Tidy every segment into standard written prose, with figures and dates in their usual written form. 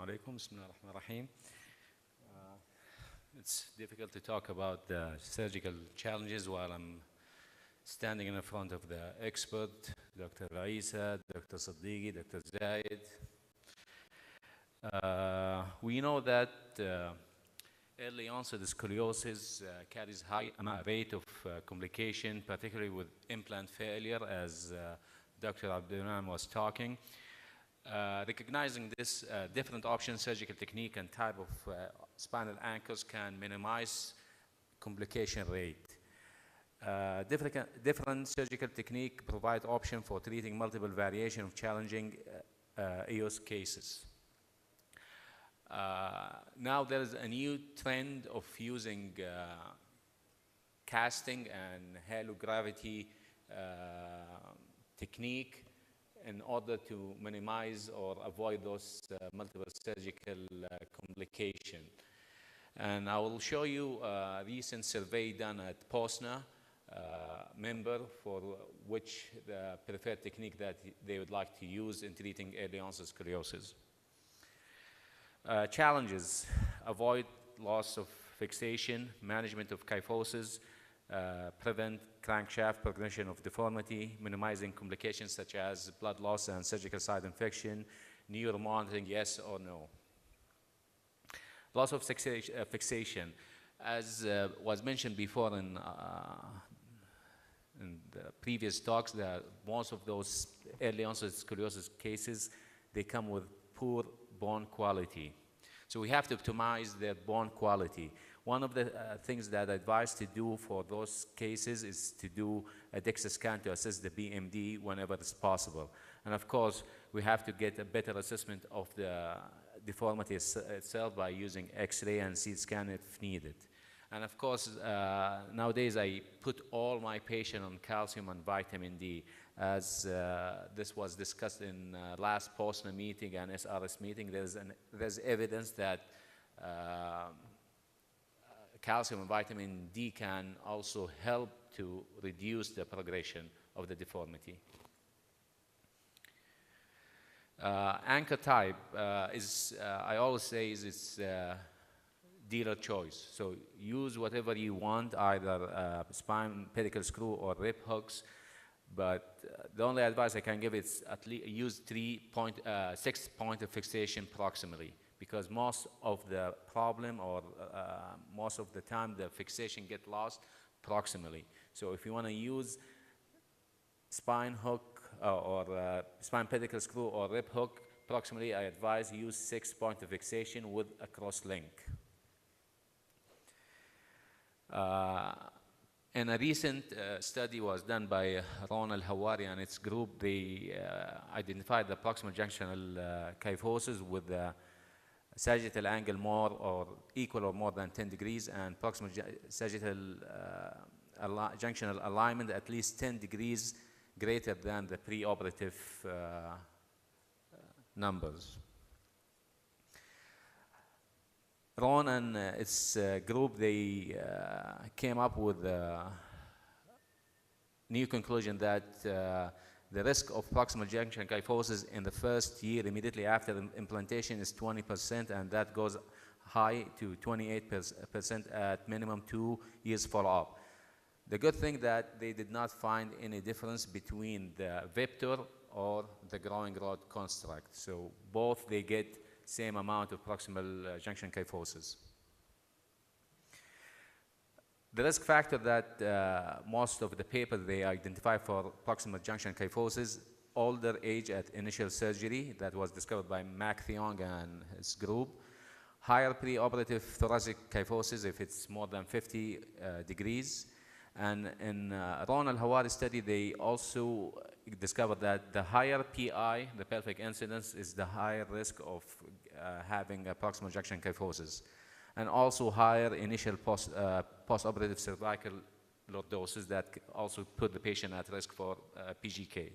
alaikum. Bismillah ar-Rahman ar-Rahim. It's difficult to talk about the surgical challenges while I'm standing in front of the expert, Dr. Raisa, Dr. Siddiqui, Dr. Zaid. We know that early onset scoliosis carries high rate of complication, particularly with implant failure, as Dr. Abdurrahman was talking. Recognizing this different options, surgical technique, and type of spinal anchors can minimize complication rate. Different surgical technique provide option for treating multiple variation of challenging EOS cases. Now there is a new trend of using casting and halo gravity technique in order to minimize or avoid those multiple surgical complication. And I will show you a recent survey done at POSNA member for which the preferred technique that they would like to use in treating early onset scoliosis. Challenges: avoid loss of fixation, management of kyphosis, prevent crankshaft progression of deformity, minimizing complications such as blood loss and surgical site infection, neuromonitoring, yes or no. Loss of fixation, as was mentioned before in the previous talks, that most of those early onset scoliosis cases, they come with poor bone quality. So we have to optimize their bone quality. One of the things that I advise to do for those cases is to do a DEXA scan to assess the BMD whenever it's possible. And of course, we have to get a better assessment of the deformity itself by using X-ray and CT scan if needed. And of course, nowadays I put all my patients on calcium and vitamin D, as this was discussed in last POSNA meeting and SRS meeting. There's evidence that calcium and vitamin D can also help to reduce the progression of the deformity. Anchor type is, I always say, it's dealer choice. So use whatever you want, either spine pedicle screw or rib hooks. But the only advice I can give is at least use 6 point of fixation proximally, because most of the problem or most of the time the fixation get lost proximally. So if you want to use spine hook or spine pedicle screw or rib hook proximally, I advise use 6 point of fixation with a cross link. And a recent study was done by Ron Al-Hawari and its group. They identified the proximal junctional kyphosis with the sagittal angle more or equal or more than 10 degrees and proximal sagittal junctional alignment at least 10 degrees greater than the preoperative numbers. Ron and its group, they came up with a new conclusion that the risk of proximal junction kyphosis in the first year immediately after implantation is 20%, and that goes high to 28% at minimum 2 years follow-up. The good thing that they did not find any difference between the Vector or the growing rod construct. So both they get same amount of proximal junction kyphosis. The risk factor that most of the papers they identify for proximal junction kyphosis: older age at initial surgery, that was discovered by Mac Thiong and his group; higher preoperative thoracic kyphosis if it's more than 50 degrees. And in Ron Al-Hawari study, they also discovered that the higher PI, the pelvic incidence, is the higher risk of having a proximal junction kyphosis, and also higher initial postoperative cervical lordosis that also put the patient at risk for PGK.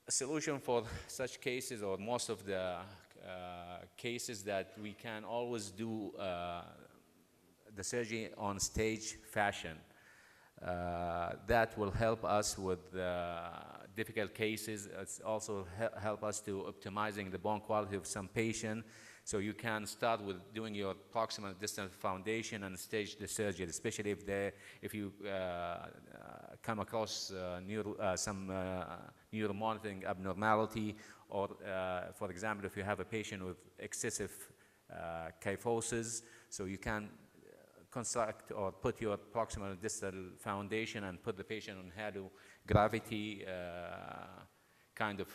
A solution for such cases, or most of the cases, that we can always do the surgery on stage fashion. That will help us with difficult cases. It's also help us to optimizing the bone quality of some patient. So you can start with doing your proximal distal foundation and stage the surgery, especially if you come across some neuromonitoring abnormality, or for example, if you have a patient with excessive kyphosis, so you can construct or put your proximal distal foundation and put the patient on halo gravity kind of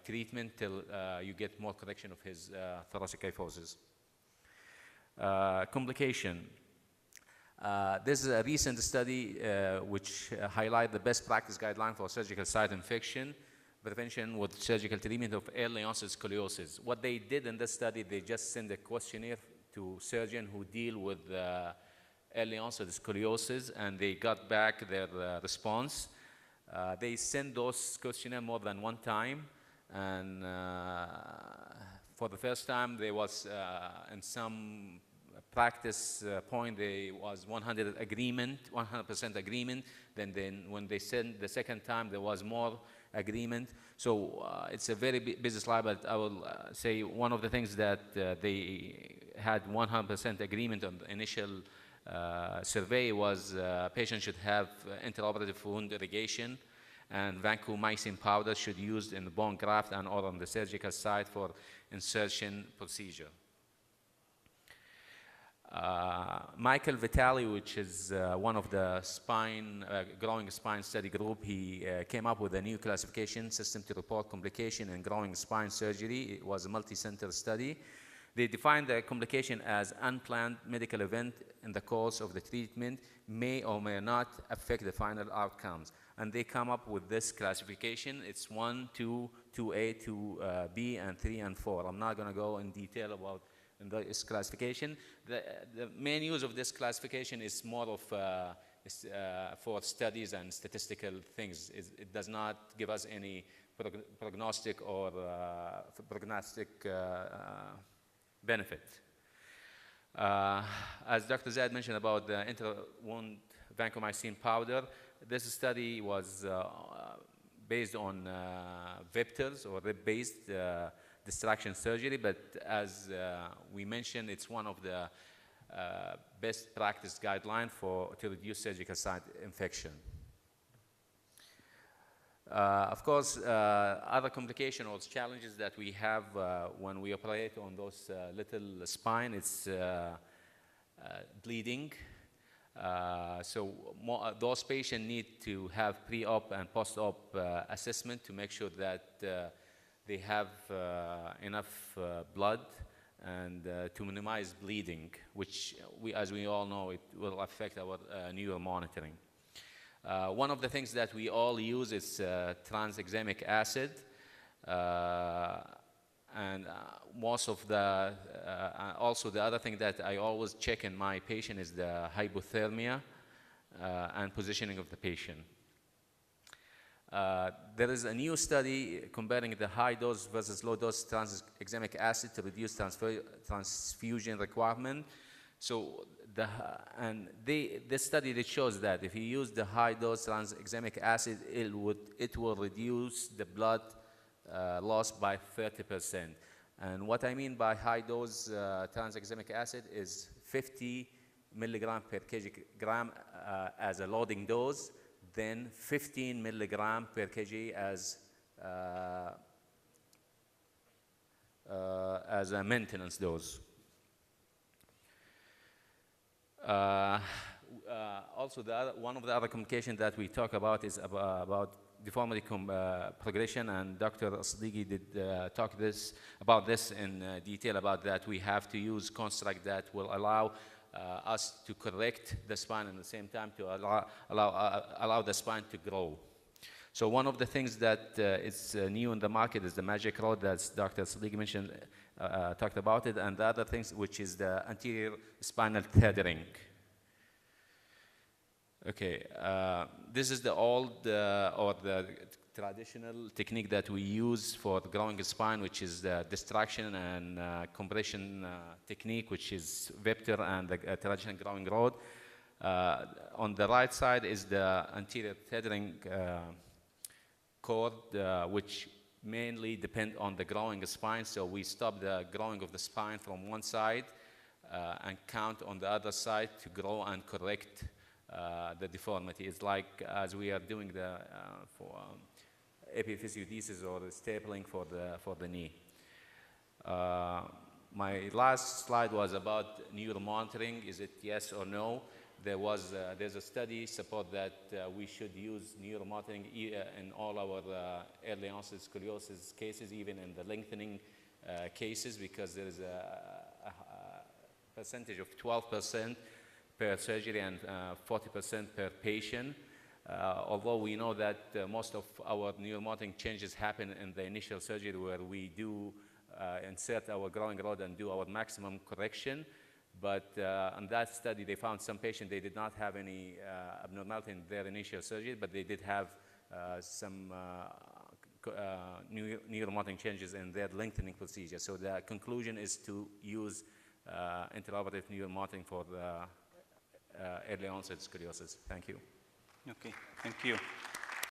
treatment till you get more correction of his thoracic kyphosis. Complication. This is a recent study which highlight the best practice guideline for surgical site infection prevention with surgical treatment of early onset scoliosis. What they did in this study, they just sent a questionnaire to surgeons who deal with early onset scoliosis, and they got back their response. They sent those questionnaires more than one time, and for the first time there was in some practice point there was 100% agreement. Then when they sent the second time there was more agreement. So it's a very busy slide, but I will say one of the things that they had 100% agreement on the initial survey was patients should have intraoperative wound irrigation, and vancomycin powder should be used in the bone graft and or on the surgical site for insertion procedure. Michael Vitale, which is one of the growing spine study group, he came up with a new classification system to report complication in growing spine surgery. It was a multi-center study. They defined the complication as unplanned medical event in the course of the treatment, may or may not affect the final outcomes. And they come up with this classification. It's 1, 2, 2A, 2B, and 3 and 4. I'm not going to go in detail about this classification. The main use of this classification is more of for studies and statistical things. It does not give us any prognostic or benefit. As Dr. Zaid mentioned about the intra-wound vancomycin powder, this study was based on vectors or rib-based distraction surgery, but as we mentioned, it's one of the best practice guidelines to reduce surgical site infection. Of course, other complications or challenges that we have when we operate on those little spine, it's bleeding. So those patients need to have pre-op and post-op assessment to make sure that they have enough blood and to minimize bleeding, which as we all know, it will affect our neuro monitoring. One of the things that we all use is tranexamic acid, and most of the, also the other thing that I always check in my patient is the hypothermia and positioning of the patient. There is a new study comparing the high dose versus low dose tranexamic acid to reduce transfusion requirement. So this study that shows that if you use the high dose tranexamic acid, it will reduce the blood loss by 30%. And what I mean by high dose tranexamic acid is 50 milligram per kilogram as a loading dose, then 15 milligram per kg as a maintenance dose. Also, one of the other complications that we talk about is about deformity progression, and Dr. Siddiqui did talk about this in detail, about that we have to use construct that will allow us to correct the spine and at the same time to allow the spine to grow. So one of the things that is new in the market is the magic rod that Dr. Siddiqui mentioned, talked about it, and the other things, which is the anterior spinal tethering. Okay, this is the old or the traditional technique that we use for growing a spine, which is the distraction and compression technique, which is vector and the traditional growing rod. On the right side is the anterior tethering cord, which mainly depend on the growing spine. So we stop the growing of the spine from one side and count on the other side to grow and correct the deformity. It's like as we are doing the for epiphysiodesis or the stapling for the knee. My last slide was about neuromonitoring. Is it yes or no? There's a study support that we should use neuromonitoring in all our early onset scoliosis cases, even in the lengthening cases, because there is a percentage of 12% per surgery and 40% per patient. Although we know that most of our neuromonitoring changes happen in the initial surgery where we do insert our growing rod and do our maximum correction. But in that study, they found some patients, they did not have any abnormality in their initial surgery, but they did have some neuromonitoring changes in their lengthening procedure. So the conclusion is to use intraoperative neuromonitoring for the early onset scoliosis. Thank you. Okay, thank you.